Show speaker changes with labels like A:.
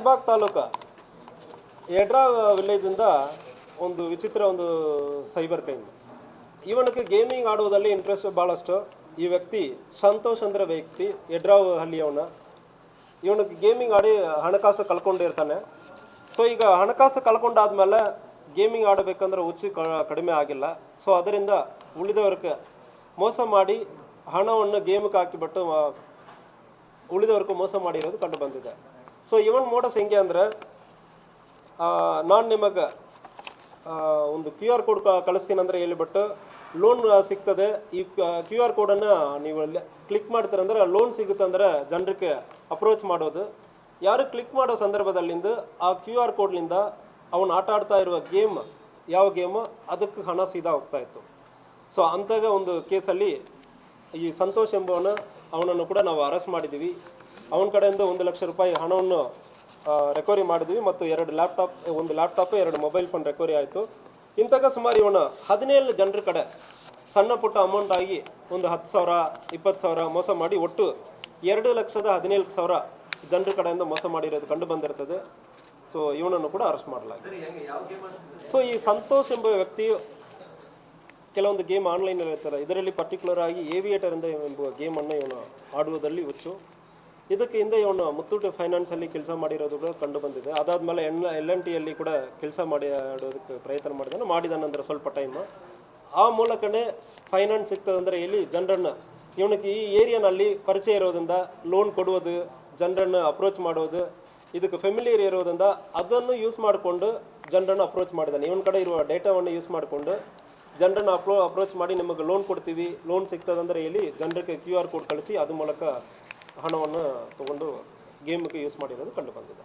A: ರಾಯಬಾಗ್ ತಾಲೂಕು ಯಡ್ರಾ ವಿಲೇಜಿಂದ ಒಂದು ವಿಚಿತ್ರ ಒಂದು ಸೈಬರ್ ಕ್ರೈಮ್. ಇವನಿಗೆ ಗೇಮಿಂಗ್ ಆಡುವುದರಲ್ಲಿ ಇಂಟ್ರೆಸ್ಟ್ ಭಾಳಷ್ಟು. ಈ ವ್ಯಕ್ತಿ ಸಂತೋಷ್ ಅಂದ್ರೆ ವ್ಯಕ್ತಿ ಯಡ್ರಾವ್ ಹಳ್ಳಿಯವನ. ಇವನಿಗೆ ಗೇಮಿಂಗ್ ಆಡಿ ಹಣಕಾಸು ಕಳ್ಕೊಂಡಿರ್ತಾನೆ. ಸೊ ಈಗ ಹಣಕಾಸು ಕಳ್ಕೊಂಡಾದ್ಮೇಲೆ ಗೇಮಿಂಗ್ ಆಡಬೇಕಂದ್ರೆ ಹುಚ್ಚು ಕಡಿಮೆ ಆಗಿಲ್ಲ. ಸೊ ಅದರಿಂದ ಉಳಿದವ್ರಿಗೆ ಮೋಸ ಮಾಡಿ ಹಣವನ್ನು ಗೇಮ್ಗೆ ಹಾಕಿಬಿಟ್ಟು ಉಳಿದವ್ರಿಗೆ ಮೋಸ ಮಾಡಿರೋದು ಕಂಡು ಬಂದಿದೆ. ಸೊ ಇವನ್ ಮೋಡಸ್ ಹೆಂಗೆ ಅಂದರೆ, ನಾನು ನಿಮಗೆ ಒಂದು QR ಕೋಡ್ ಕಳಿಸ್ತೀನಿ ಅಂದರೆ ಹೇಳಿಬಿಟ್ಟು ಲೋನ್ ಸಿಗ್ತದೆ. ಈ QR ಕೋಡನ್ನು ನೀವು ಕ್ಲಿಕ್ ಮಾಡ್ತೀರಂದ್ರೆ ಲೋನ್ ಸಿಗುತ್ತೆ ಅಂದರೆ ಜನರಿಗೆ ಅಪ್ರೋಚ್ ಮಾಡೋದು. ಯಾರು ಕ್ಲಿಕ್ ಮಾಡೋ ಸಂದರ್ಭದಲ್ಲಿಂದ ಆ QR ಕೋಡ್ನಿಂದ ಅವನು ಆಟ ಆಡ್ತಾ ಇರುವ ಗೇಮ್ ಯಾವ ಗೇಮು ಅದಕ್ಕೆ ಹಣ ಸೀದಾ ಹೋಗ್ತಾಯಿತ್ತು. ಸೊ ಅಂತಾಗ ಒಂದು ಕೇಸಲ್ಲಿ ಈ ಸಂತೋಷ್ ಎಂಬವನು ಅವನನ್ನು ಕೂಡ ನಾವು ಅರೆಸ್ಟ್ ಮಾಡಿದ್ದೀವಿ. ಅವನ ಕಡೆಯಿಂದ 1 ಲಕ್ಷ ರೂಪಾಯಿ ಹಣವನ್ನು ರಿಕವರಿ ಮಾಡಿದ್ವಿ ಮತ್ತು ಒಂದು ಲ್ಯಾಪ್ಟಾಪ್ 2 ಮೊಬೈಲ್ ಫೋನ್ ರಿಕವರಿ ಆಯಿತು. ಇಂತಾಗ ಸುಮಾರು ಇವನು 17 ಜನರ ಕಡೆ ಸಣ್ಣ ಪುಟ್ಟ ಅಮೌಂಟ್ ಆಗಿ ಒಂದು 10,000 20,000 ಮೋಸ ಮಾಡಿ ಒಟ್ಟು 2,17,000 ಜನರ ಕಡೆಯಿಂದ ಮೋಸ ಮಾಡಿರೋದು ಕಂಡು ಬಂದಿರ್ತದೆ. ಸೊ ಇವನನ್ನು ಕೂಡ ಅರೆಸ್ಟ್ ಮಾಡಲಾಗಿದೆ. ಸೊ ಈ ಸಂತೋಷ್ ಎಂಬ ವ್ಯಕ್ತಿಯು ಕೆಲವೊಂದು ಗೇಮ್ ಆನ್ಲೈನಲ್ಲಿ ಇರ್ತಾರೆ. ಇದರಲ್ಲಿ ಪರ್ಟಿಕ್ಯುಲರ್ ಆಗಿ ಏವಿಯೇಟರ್ ಎಂಬ ಗೇಮನ್ನು ಇವನು ಆಡುವುದರಲ್ಲಿ ಹುಚ್ಚು. ಇದಕ್ಕೆ ಹಿಂದೆ ಇವನು ಮುತ್ತೂಟ್ ಫೈನಾನ್ಸಲ್ಲಿ ಕೆಲಸ ಮಾಡಿರೋದು ಕೂಡ ಕಂಡು ಬಂದಿದೆ. ಅದಾದಮೇಲೆ LNTಯಲ್ಲಿ ಕೂಡ ಕೆಲಸ ಆಡೋದಕ್ಕೆ ಪ್ರಯತ್ನ ಮಾಡಿದಾನಂದ್ರೆ ಸ್ವಲ್ಪ ಟೈಮು ಆ ಮೂಲಕನೇ ಫೈನಾನ್ಸ್ ಸಿಗ್ತದಂದರೆ ಇಲ್ಲಿ ಜನರನ್ನು ಇವನಿಗೆ ಈ ಏರಿಯಾನಲ್ಲಿ ಪರಿಚಯ ಇರೋದ್ರಿಂದ ಲೋನ್ ಕೊಡುವುದು, ಜನರನ್ನು ಅಪ್ರೋಚ್ ಮಾಡೋದು, ಇದಕ್ಕೆ ಫೆಮಿಲಿಯರ್ ಇರೋದ್ರಿಂದ ಅದನ್ನು ಯೂಸ್ ಮಾಡಿಕೊಂಡು ಜನರನ್ನು ಅಪ್ರೋಚ್ ಮಾಡಿದ್ದಾನೆ. ಇವನ ಕಡೆ ಇರುವ ಡೇಟಾವನ್ನು ಯೂಸ್ ಮಾಡಿಕೊಂಡು ಜನರನ್ನು ಅಪ್ರೋಚ್ ಮಾಡಿ ನಿಮಗೆ ಲೋನ್ ಕೊಡ್ತೀವಿ, ಲೋನ್ ಸಿಗ್ತದಂದರೆ ಇಲ್ಲಿ ಜನರಿಗೆ QR ಕೋಡ್ ಕಳಿಸಿ ಅದು ಮೂಲಕ ಹಣವನ್ನು ತಗೊಂಡು ಗೇಮ್ಗೆ ಯೂಸ್ ಮಾಡಿರೋದು ಕಂಡು ಬಂದಿದೆ.